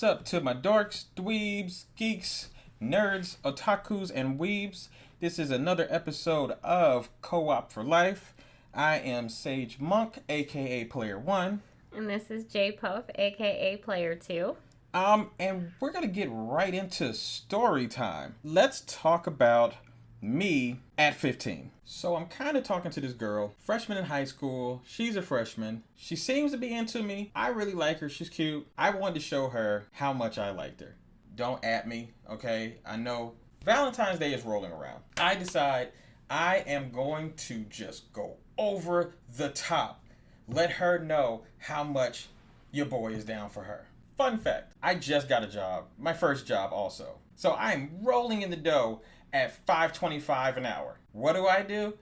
What's up to my dorks, dweebs, geeks, nerds, otakus, and weebs? This is another episode of Co-op for Life. I am SageMonk, aka Player 1. And this is JPuff, aka Player 2. And we're gonna get right into story time. Let's talk about me at 15. So I'm kind of talking to this girl, freshman in high school. She's a freshman. She seems to be into me. I really like her. She's cute. I wanted to show her how much I liked her. Don't at me, okay? I know Valentine's Day is rolling around. I decide I am going to just go over the top. Let her know how much your boy is down for her. Fun fact, I just got a job. My first job also. So I'm rolling in the dough at $5.25 an hour. What do?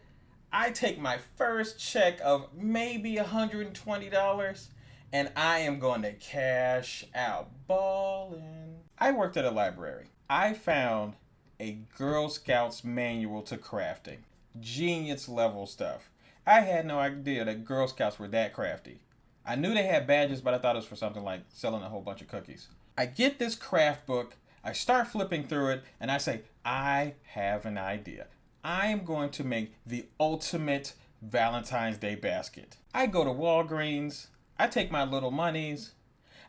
I take my first check of maybe $120 and I am going to cash out. Ballin'. I worked at a library. I found a Girl Scouts manual to crafting. Genius level stuff. I had no idea that Girl Scouts were that crafty. I knew they had badges, but I thought it was for something like selling a whole bunch of cookies. I get this craft book. I start flipping through it, and I say, I have an idea. I am going to make the ultimate Valentine's Day basket. I go to Walgreens. I take my little monies.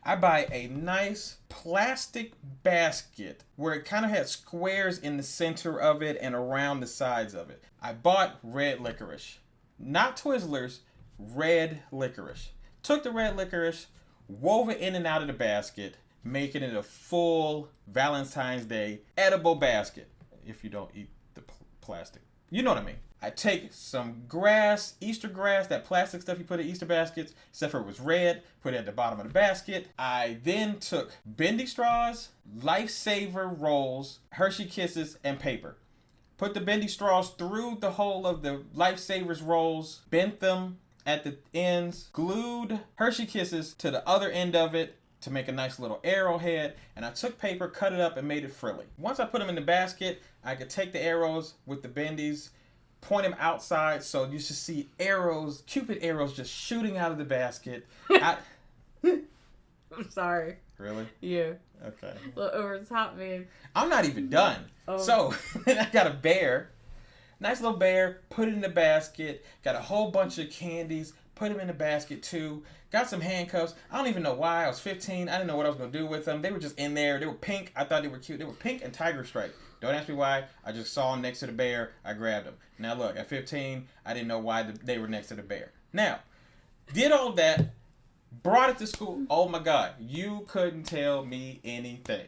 I buy a nice plastic basket where it kind of had squares in the center of it and around the sides of it. I bought red licorice. Not Twizzlers, red licorice. Took the red licorice, wove it in and out of the basket, making it a full Valentine's Day edible basket. If you don't eat the plastic. You know what I mean. I take some grass, Easter grass, that plastic stuff you put in Easter baskets, except for it was red, put it at the bottom of the basket. I then took bendy straws, Lifesaver rolls, Hershey Kisses, and paper. Put the bendy straws through the hole of the Lifesavers rolls, bent them at the ends, glued Hershey Kisses to the other end of it to make a nice little arrowhead, and I took paper, cut it up, and made it frilly. Once I put them in the basket, I could take the arrows with the bendies, point them outside so you should see arrows, Cupid arrows just shooting out of the basket. I'm sorry. Really? Yeah. Okay. A little over the top, man. I'm not even done. Oh. So, I got a bear. Nice little bear, put it in the basket, got a whole bunch of candies, put them in the basket too, got some handcuffs. I don't even know why. I was 15. I didn't know what I was going to do with them. They were just in there. They were pink. I thought they were cute. They were pink and tiger stripe. Don't ask me why. I just saw them next to the bear. I grabbed them. Now look, at 15, I didn't know why they were next to the bear. Now, did all of that, brought it to school. Oh my God, you couldn't tell me anything.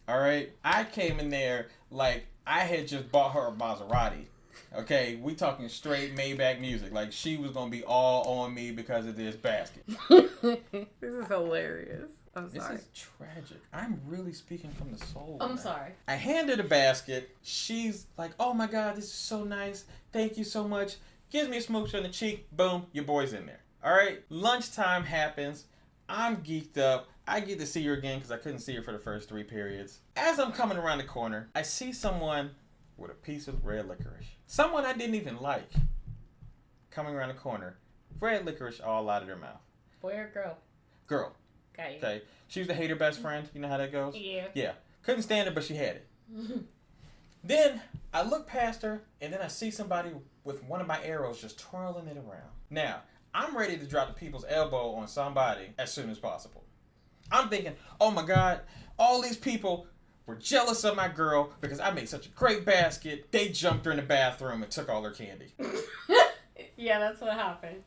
All right? I came in there like I had just bought her a Maserati. Okay, we talking straight Maybach music. Like she was gonna be all on me because of this basket. This is hilarious. I'm sorry. This is tragic. I'm really speaking from the soul. I'm sorry. I hand her the basket. She's like, oh my God, this is so nice. Thank you so much. Gives me a smooch on the cheek. Boom, your boy's in there. All right, lunchtime happens. I'm geeked up. I get to see her again because I couldn't see her for the first 3 periods. As I'm coming around the corner, I see someone with a piece of red licorice. Someone I didn't even like. Coming around the corner. Red licorice all out of their mouth. Boy or girl? Girl. Got you. Okay. She was the hater best friend. You know how that goes? Yeah. Yeah. Couldn't stand her, but she had it. Then I look past her, and then I see somebody with one of my arrows just twirling it around. Now, I'm ready to drop the people's elbow on somebody as soon as possible. I'm thinking, oh my God, all these people were jealous of my girl because I made such a great basket. They jumped her in the bathroom and took all her candy. Yeah, that's what happened.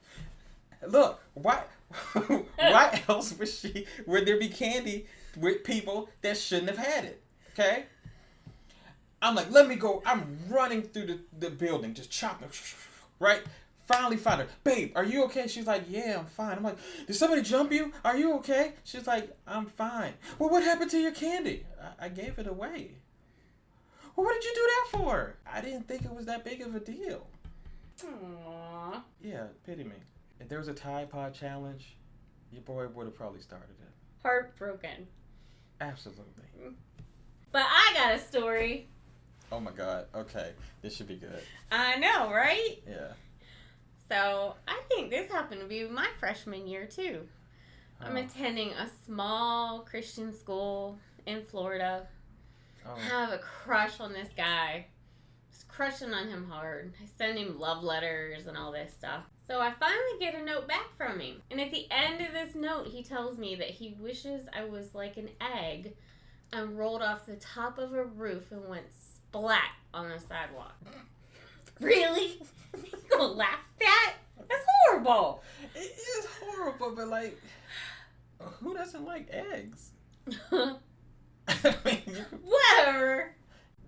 Look, why else would there be candy with people that shouldn't have had it? Okay? I'm like, let me go. I'm running through the building, just chopping, right? Finally find her. Babe, are you okay? She's like, yeah, I'm fine. I'm like, did somebody jump you? Are you okay? She's like, I'm fine. Well, what happened to your candy? I gave it away. Well, what did you do that for? I didn't think it was that big of a deal. Aww. Yeah, pity me. If there was a Tide Pod challenge, your boy would have probably started it. Heartbroken. Absolutely. But I got a story. Oh my God. Okay. This should be good. I know, right? Yeah. So, I think this happened to be my freshman year, too. I'm attending a small Christian school in Florida. I have a crush on this guy. Just crushing on him hard. I send him love letters and all this stuff. So I finally get a note back from him. And at the end of this note, he tells me that he wishes I was like an egg and rolled off the top of a roof and went splat on the sidewalk. Really? You gonna laugh at that? That's horrible. It is horrible, but like, who doesn't like eggs? I mean, whatever.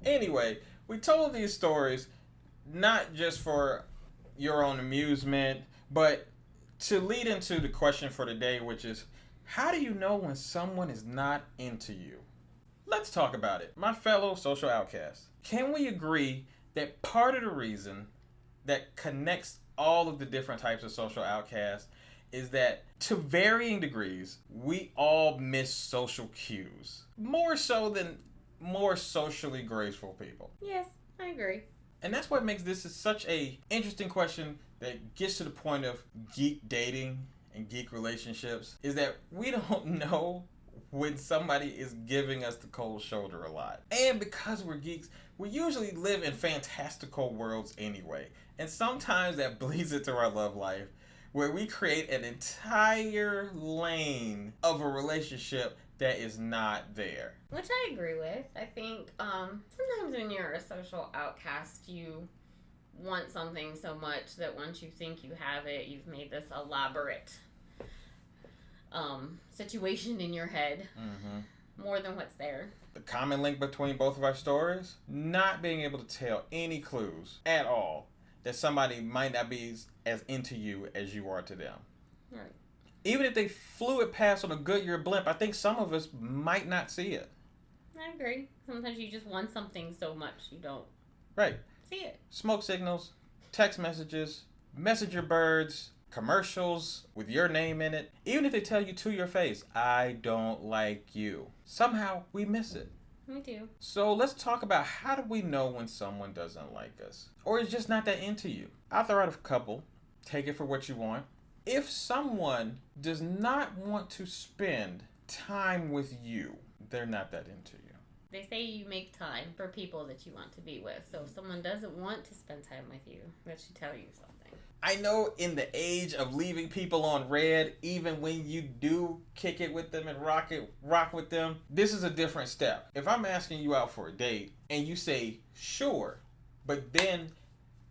Anyway, we told these stories not just for your own amusement, but to lead into the question for today, which is, how do you know when someone is not into you? Let's talk about it. My fellow social outcasts, can we agree that part of the reason that connects all of the different types of social outcasts is that to varying degrees, we all miss social cues. More so than more socially graceful people. Yes, I agree. And that's what makes this such a interesting question that gets to the point of geek dating and geek relationships, is that we don't know when somebody is giving us the cold shoulder a lot. And because we're geeks, we usually live in fantastical worlds anyway. And sometimes that bleeds into our love life, where we create an entire lane of a relationship that is not there. Which I agree with. I think sometimes when you're a social outcast, you want something so much that once you think you have it, you've made this elaborate situation in your head. More than what's there. The common link between both of our stories, not being able to tell any clues at all that somebody might not be as into you as you are to them. Right. Even if they flew it past on a Goodyear blimp, I think some of us might not see it. I agree. Sometimes you just want something so much you don't see it. Smoke signals, text messages, messenger birds, commercials with your name in it. Even if they tell you to your face, I don't like you. Somehow we miss it. We do. So let's talk about, how do we know when someone doesn't like us or is just not that into you? I'll throw out a couple. Take it for what you want. If someone does not want to spend time with you, they're not that into you. They say you make time for people that you want to be with. So if someone doesn't want to spend time with you, that should tell you something. I know in the age of leaving people on red, even when you do kick it with them and rock with them, this is a different step. If I'm asking you out for a date and you say, sure, but then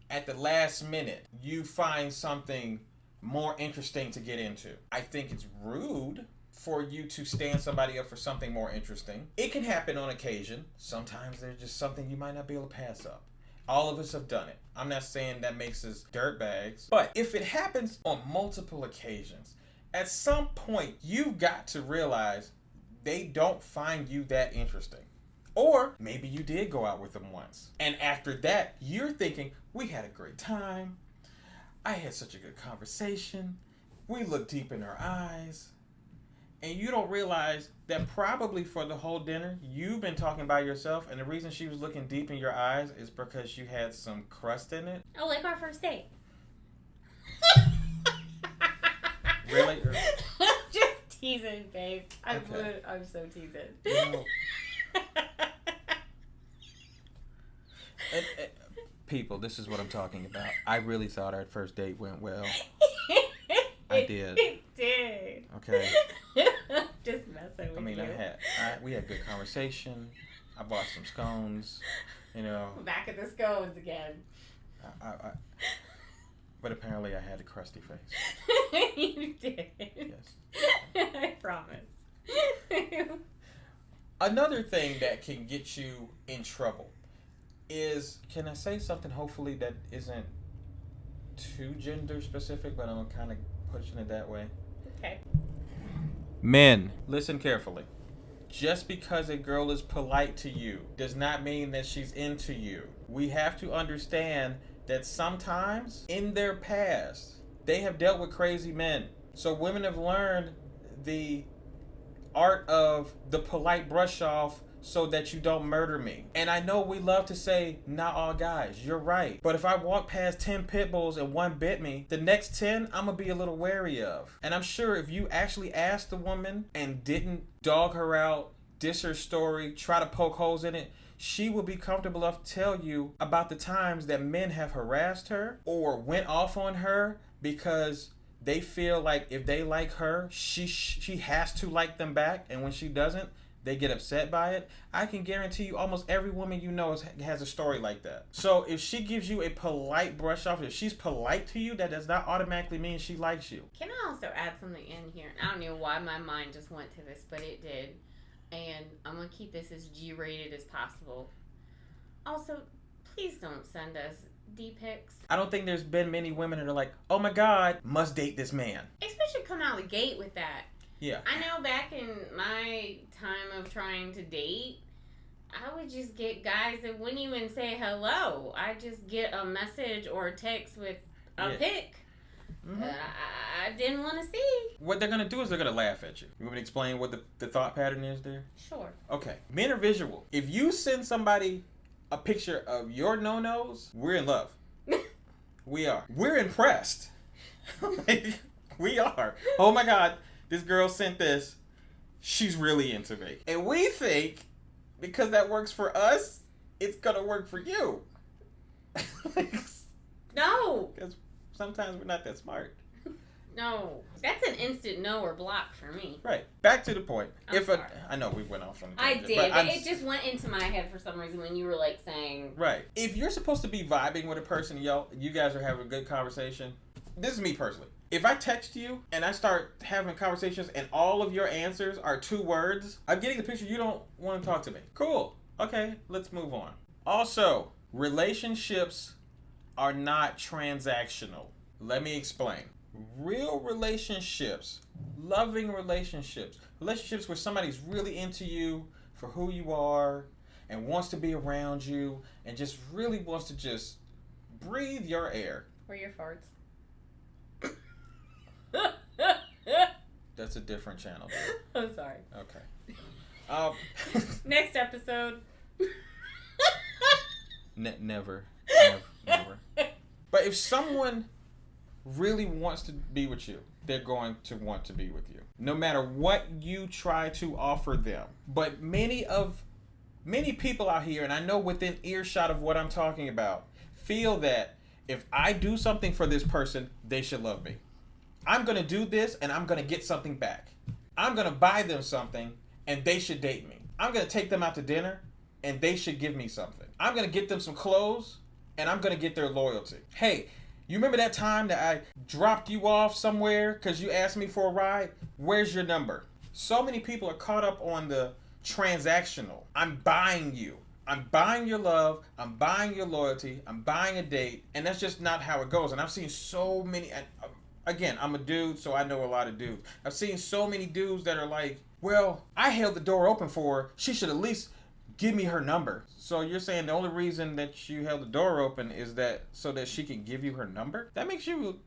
at the last minute, you find something more interesting to get into, I think it's rude for you to stand somebody up for something more interesting. It can happen on occasion. Sometimes there's just something you might not be able to pass up. All of us have done it. I'm not saying that makes us dirtbags, but if it happens on multiple occasions, at some point you've got to realize they don't find you that interesting. Or maybe you did go out with them once, and after that you're thinking, we had a great time, I had such a good conversation, we looked deep in our eyes, and you don't realize that probably for the whole dinner, you've been talking by yourself, and the reason she was looking deep in your eyes is because you had some crust in it. Oh, like our first date. Really? Just teasing, babe. I'm so teasing. No. People, this is what I'm talking about. I really thought our first date went well. I did. It did. Okay. Just messing with you. We had good conversation. I bought some scones, you know. Back at the scones again. But apparently I had a crusty face. You did. Yes. I promise. Another thing that can get you in trouble is, can I say something hopefully that isn't too gender specific, but I'm kind of pushing it that way? Okay. Men, listen carefully. Just because a girl is polite to you does not mean that she's into you. We have to understand that sometimes in their past, they have dealt with crazy men. So women have learned the art of the polite brush off so that you don't murder me. And I know we love to say, not all guys, you're right. But if I walk past 10 pit bulls and one bit me, the next 10 I'm gonna be a little wary of. And I'm sure if you actually asked the woman and didn't dog her out, diss her story, try to poke holes in it, she will be comfortable enough to tell you about the times that men have harassed her or went off on her because they feel like if they like her, she has to like them back, and when she doesn't, they get upset by it. I can guarantee you almost every woman you know has a story like that. So if she gives you a polite brush off, if she's polite to you, that does not automatically mean she likes you. Can I also add something in here? I don't know why my mind just went to this, but it did. And I'm going to keep this as G-rated as possible. Also, please don't send us D-pics. I don't think there's been many women that are like, oh my God, must date this man. Especially come out of the gate with that. Yeah. I know back in my time of trying to date, I would just get guys that wouldn't even say hello. I just get a message or a text with a pic. Mm-hmm. I didn't want to see. What they're going to do is they're going to laugh at you. You want me to explain what the thought pattern is there? Sure. Okay. Men are visual. If you send somebody a picture of your no-nos, we're in love. We are. We're impressed. We are. Oh my God, this girl sent this. She's really into me. And we think, because that works for us, it's going to work for you. No. Because sometimes we're not that smart. No. That's an instant no or block for me. Right. Back to the point. I'm sorry. I know we went off on a I tangent, did. But it just went into my head for some reason when you were like saying. Right. If you're supposed to be vibing with a person, you guys are having a good conversation. This is me personally. If I text you and I start having conversations and all of your answers are 2 words, I'm getting the picture you don't want to talk to me. Cool. Okay, let's move on. Also, relationships are not transactional. Let me explain. Real relationships, loving relationships where somebody's really into you for who you are and wants to be around you and just really wants to just breathe your air. Or your farts. That's a different channel, dude. I'm sorry. Okay. Next episode. Never. But if someone really wants to be with you, they're going to want to be with you, no matter what you try to offer them. But many people out here, and I know within earshot of what I'm talking about, feel that if I do something for this person, they should love me. I'm going to do this and I'm going to get something back. I'm going to buy them something and they should date me. I'm going to take them out to dinner and they should give me something. I'm going to get them some clothes and I'm going to get their loyalty. Hey, you remember that time that I dropped you off somewhere because you asked me for a ride? Where's your number? So many people are caught up on the transactional. I'm buying you. I'm buying your love. I'm buying your loyalty. I'm buying a date. And that's just not how it goes. And I've seen so many... Again, I'm a dude, so I know a lot of dudes. I've seen so many dudes that are like, well, I held the door open for her. She should at least give me her number. So you're saying the only reason that you held the door open is that so that she can give you her number? That makes you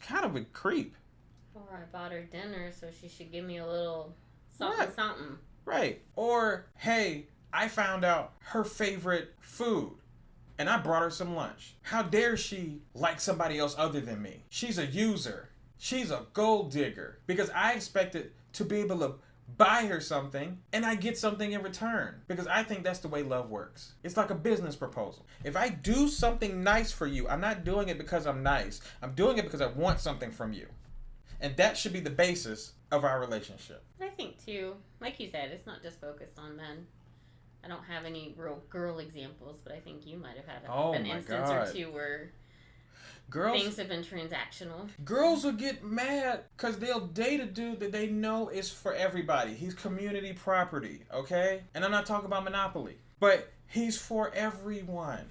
kind of a creep. Or I bought her dinner, so she should give me a little something. Right. Or, hey, I found out her favorite food. And I brought her some lunch. How dare she like somebody else other than me? She's a user. She's a gold digger. Because I expected to be able to buy her something and I get something in return. Because I think that's the way love works. It's like a business proposal. If I do something nice for you, I'm not doing it because I'm nice. I'm doing it because I want something from you. And that should be the basis of our relationship. I think too, like you said, it's not just focused on men. I don't have any real girl examples, but I think you might have had an instance or two where things have been transactional. Girls will get mad because they'll date a dude that they know is for everybody. He's community property, okay? And I'm not talking about Monopoly, but he's for everyone.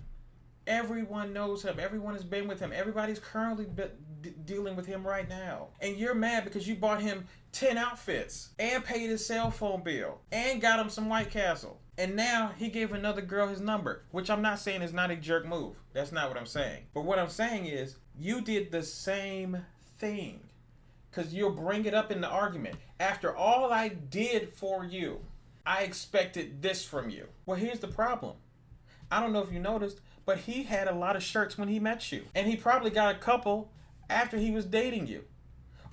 Everyone knows him. Everyone has been with him. Everybody's currently dealing with him right now. And you're mad because you bought him 10 outfits and paid his cell phone bill and got him some White Castle. And now he gave another girl his number, which I'm not saying is not a jerk move. That's not what I'm saying. But what I'm saying is you did the same thing. Because you'll bring it up in the argument. After all I did for you, I expected this from you. Well, here's the problem. I don't know if you noticed, but he had a lot of shirts when he met you. And he probably got a couple after he was dating you.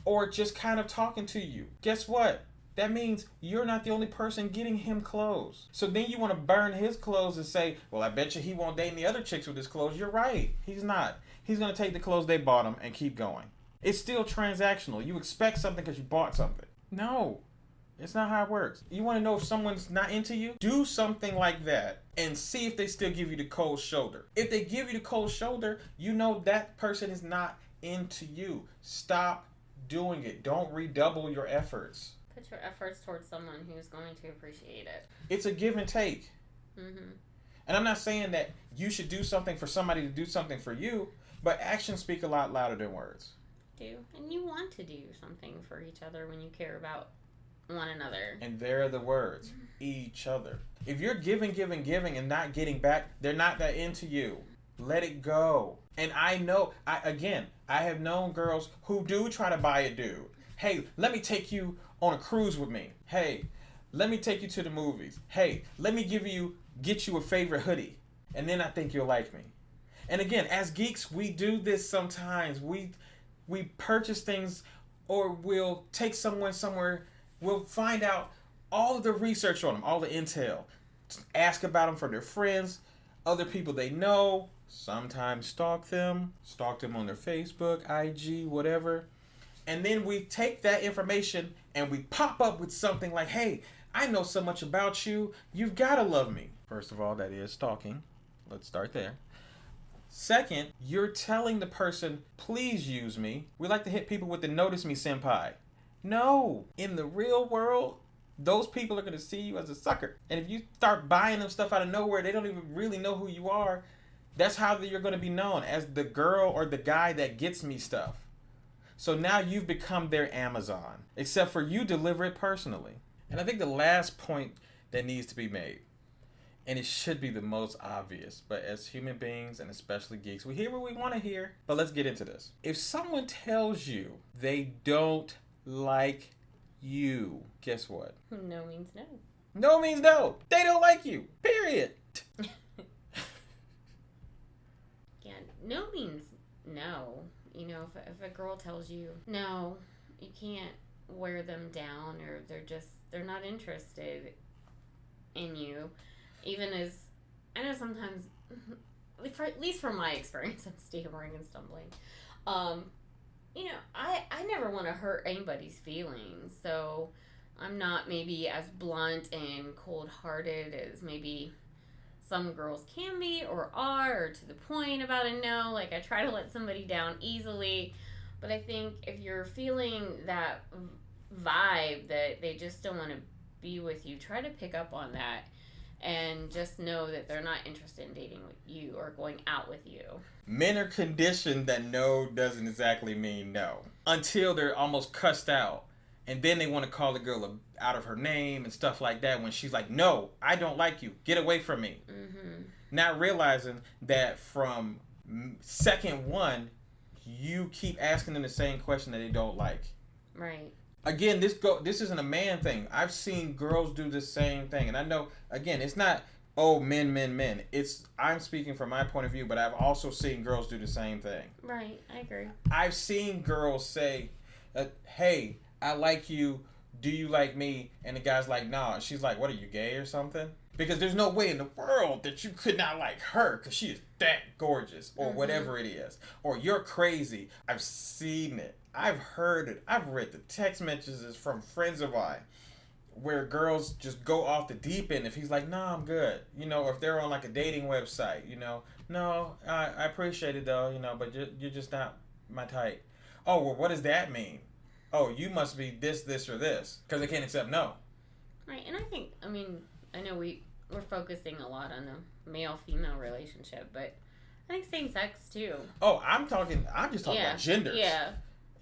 Or just kind of talking to you. Guess what? That means you're not the only person getting him clothes. So then you want to burn his clothes and say, well, I bet you he won't date any other chicks with his clothes. You're right. He's not. He's going to take the clothes they bought him and keep going. It's still transactional. You expect something because you bought something. No. It's not how it works. You want to know if someone's not into you? Do something like that and see if they still give you the cold shoulder. If they give you the cold shoulder, you know that person is not into you. Stop doing it. Don't redouble your efforts. Put your efforts towards someone who's going to appreciate it. It's a give and take. Mm-hmm. And I'm not saying that you should do something for somebody to do something for you, but actions speak a lot louder than words. And you want to do something for each other when you care about one another. And there are the words, each other. If you're giving and not getting back, they're not that into you. Let it go. And I know, I have known girls who do try to buy a dude. Hey, let me take you on a cruise with me. Hey, let me take you to the movies. Hey, let me get you a favorite hoodie. And then I think you'll like me. And again, as geeks, we do this sometimes. We purchase things, or we'll take someone somewhere. We'll find out all of the research on them, all the intel. Ask about them for their friends, other people they know. Sometimes stalk them on their Facebook, IG, whatever. And then we take that information and we pop up with something like, hey, I know so much about you. You've got to love me. First of all, that is stalking. Let's start there. Second, you're telling the person, please use me. We like to hit people with the notice me senpai. No, in the real world, those people are going to see you as a sucker. And if you start buying them stuff out of nowhere, they don't even really know who you are. That's how you're going to be known, as the girl or the guy that gets me stuff. So now you've become their Amazon, except for you deliver it personally. And I think the last point that needs to be made, and it should be the most obvious, but as human beings and especially geeks, we hear what we want to hear. But let's get into this. If someone tells you they don't like you, guess what? No means no. No means no. They don't like you. Period. Yeah, no means no. You know, if a girl tells you, no, you can't wear them down, or they're not interested in you, even as, I know sometimes, at least from my experience, I'm stammering and stumbling, you know, I never want to hurt anybody's feelings, so I'm not maybe as blunt and cold-hearted as maybe some girls can be or are, or to the point about a no. Like, I try to let somebody down easily, but I think if you're feeling that vibe that they just don't want to be with you, try to pick up on that and just know that they're not interested in dating with you or going out with you. Men are conditioned that no doesn't exactly mean no until they're almost cussed out. And then they want to call the girl out of her name and stuff like that when she's like, no, I don't like you. Get away from me. Mm-hmm. Not realizing that from second one, you keep asking them the same question that they don't like. Right. Again, this isn't a man thing. I've seen girls do the same thing. And I know, again, it's not, oh, men. I'm speaking from my point of view, but I've also seen girls do the same thing. Right. I agree. I've seen girls say, hey, I like you, do you like me? And the guy's like, nah. And she's like, what, are you gay or something? Because there's no way in the world that you could not like her because she is that gorgeous, or whatever it is. Or you're crazy. I've seen it. I've heard it. I've read the text messages from friends of mine where girls just go off the deep end if he's like, nah, I'm good. You know, or if they're on like a dating website, you know, no, I appreciate it though, you know, but you're just not my type. Oh, well, what does that mean? Oh, you must be this, or this. Because they can't accept no. Right, and I know we're focusing a lot on the male-female relationship, but I think same-sex, too. Oh, I'm just talking about genders. Yeah.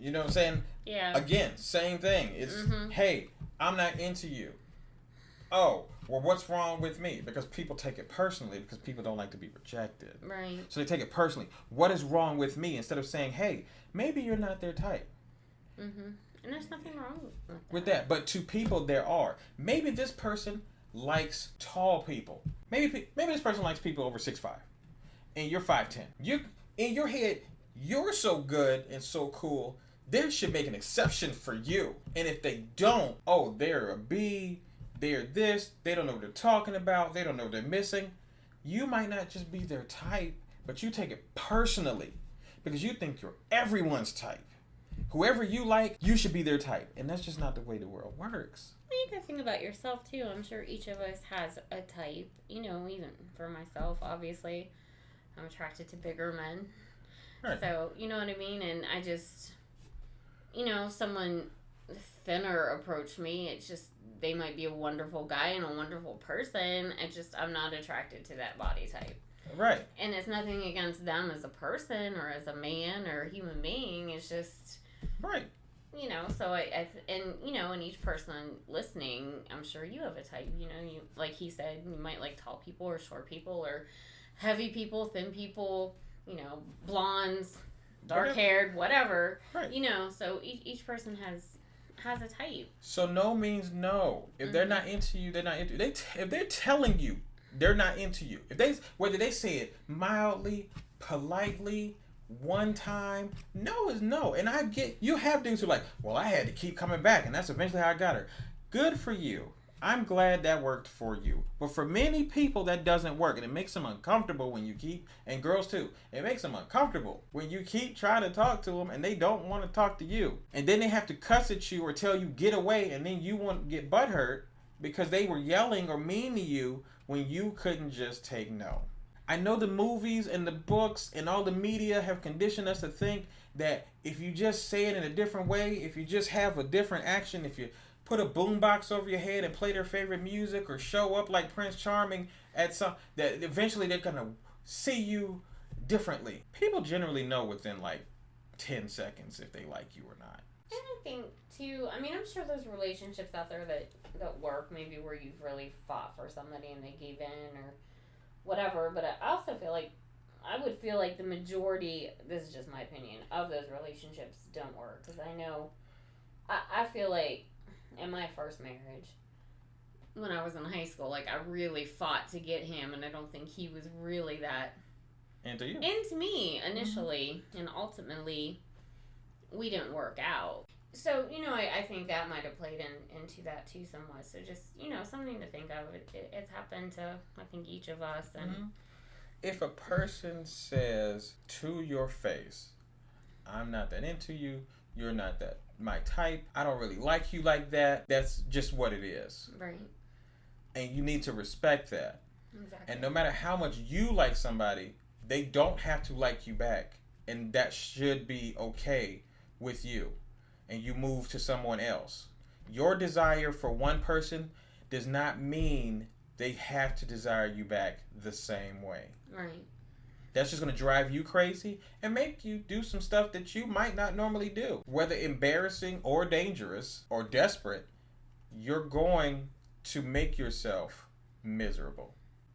You know what I'm saying? Yeah. Again, same thing. It's, hey, I'm not into you. Oh, well, what's wrong with me? Because people take it personally because people don't like to be rejected. Right. So they take it personally. What is wrong with me? Instead of saying, hey, maybe you're not their type. And there's nothing wrong with that. But to people there are. Maybe this person, likes tall people. Maybe this person likes people over 6'5", and you're 5'10". You in your head, you're so good and so cool. They should make an exception for you. And if they don't, oh, they're a B, they're this, they don't know what they're talking about, they don't know what they're missing. You might not just be their type, but you take it personally because you think you're everyone's type. Whoever you like, you should be their type. And that's just not the way the world works. You gotta think about yourself too. I'm sure each of us has a type. You know, even for myself, obviously, I'm attracted to bigger men. Right. So, you know what I mean? And I just, you know, someone thinner approached me. It's just, they might be a wonderful guy and a wonderful person. I'm not attracted to that body type. Right. And it's nothing against them as a person or as a man or a human being. It's just... Right. You know, so and each person listening, I'm sure you have a type. You know, you like he said, you might like tall people or short people or heavy people, thin people. You know, blondes, dark haired, whatever. Right. You know, so each person has a type. So no means no. If they're not into you, they're not into you. If they're telling you they're not into you, whether they say it mildly, politely, one time, no is no. And I get, you have dudes who are like, well, I had to keep coming back and that's eventually how I got her. Good for you. I'm glad that worked for you. But for many people that doesn't work, and it makes them uncomfortable when you keep, and girls too, it makes them uncomfortable when you keep trying to talk to them and they don't want to talk to you. And then they have to cuss at you or tell you get away, and then you want to get butthurt because they were yelling or mean to you when you couldn't just take no. I know the movies and the books and all the media have conditioned us to think that if you just say it in a different way, if you just have a different action, if you put a boombox over your head and play their favorite music or show up like Prince Charming at some, that eventually they're gonna see you differently. People generally know within like 10 seconds if they like you or not. And I think too, I mean, I'm sure there's relationships out there that work, maybe where you've really fought for somebody and they gave in or whatever, but I also feel like, I would feel like the majority, this is just my opinion, of those relationships don't work. Because I know, I feel like in my first marriage, when I was in high school, like I really fought to get him, and I don't think he was really that into you, into me initially, and ultimately, we didn't work out. So, you know, I think that might have played into that too somewhat. So just, you know, something to think of. It's happened to, I think, each of us. And if a person says to your face, I'm not that into you, you're not that my type, I don't really like you like that, that's just what it is. Right. And you need to respect that. Exactly. And no matter how much you like somebody, they don't have to like you back. And that should be okay with you. And you move to someone else. Your desire for one person does not mean they have to desire you back the same way. Right. That's just going to drive you crazy and make you do some stuff that you might not normally do. Whether embarrassing or dangerous or desperate, you're going to make yourself miserable.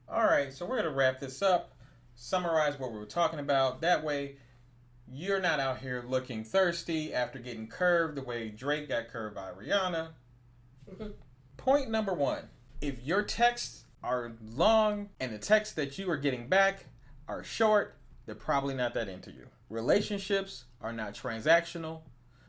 All right, so we're going to wrap this up, summarize what we were talking about. That way, you're not out here looking thirsty after getting curved the way Drake got curved by Rihanna. Point number 1. If your texts are long and the texts that you are getting back are short, they're probably not that into you. Relationships are not transactional.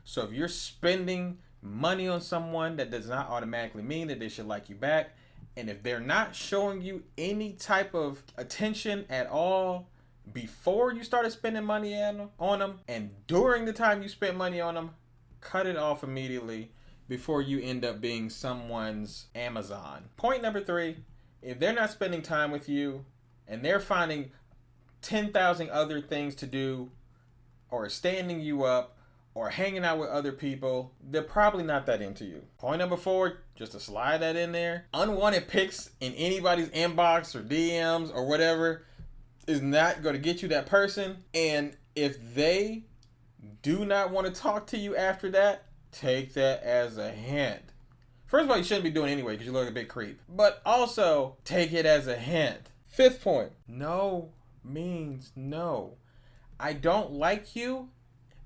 So if you're spending money on someone, that does not automatically mean that they should like you back. And if they're not showing you any type of attention at all before you started spending money on them, and during the time you spent money on them, cut it off immediately before you end up being someone's Amazon. Point number 3, if they're not spending time with you and they're finding 10,000 other things to do or standing you up or hanging out with other people, they're probably not that into you. Point number 4, just to slide that in there, unwanted pics in anybody's inbox or DMs or whatever is not going to get you that person. And if they do not want to talk to you after that, take that as a hint. First of all, you shouldn't be doing it anyway because you look like a big creep. But also, take it as a hint. 5th point, no means no. I don't like you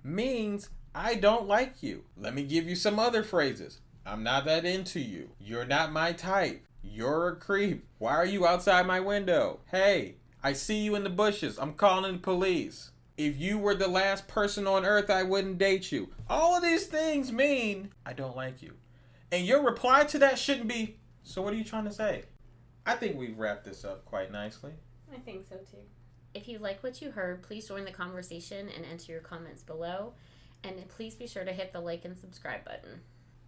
means I don't like you. Let me give you some other phrases. I'm not that into you. You're not my type. You're a creep. Why are you outside my window? Hey, I see you in the bushes. I'm calling the police. If you were the last person on earth, I wouldn't date you. All of these things mean I don't like you. And your reply to that shouldn't be, so what are you trying to say? I think we've wrapped this up quite nicely. I think so too. If you like what you heard, please join the conversation and enter your comments below. And please be sure to hit the like and subscribe button.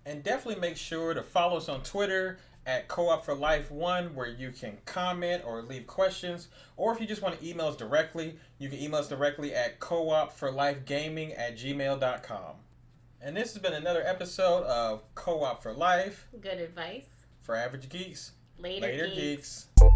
And definitely make sure to follow us on Twitter at Co-op for Life 1, where you can comment or leave questions. Or if you just want to email us directly, you can email us directly at coopforlifegaming@gmail.com. And this has been another episode of Co-op for Life. Good advice. For average geeks. Later geeks. Geeks.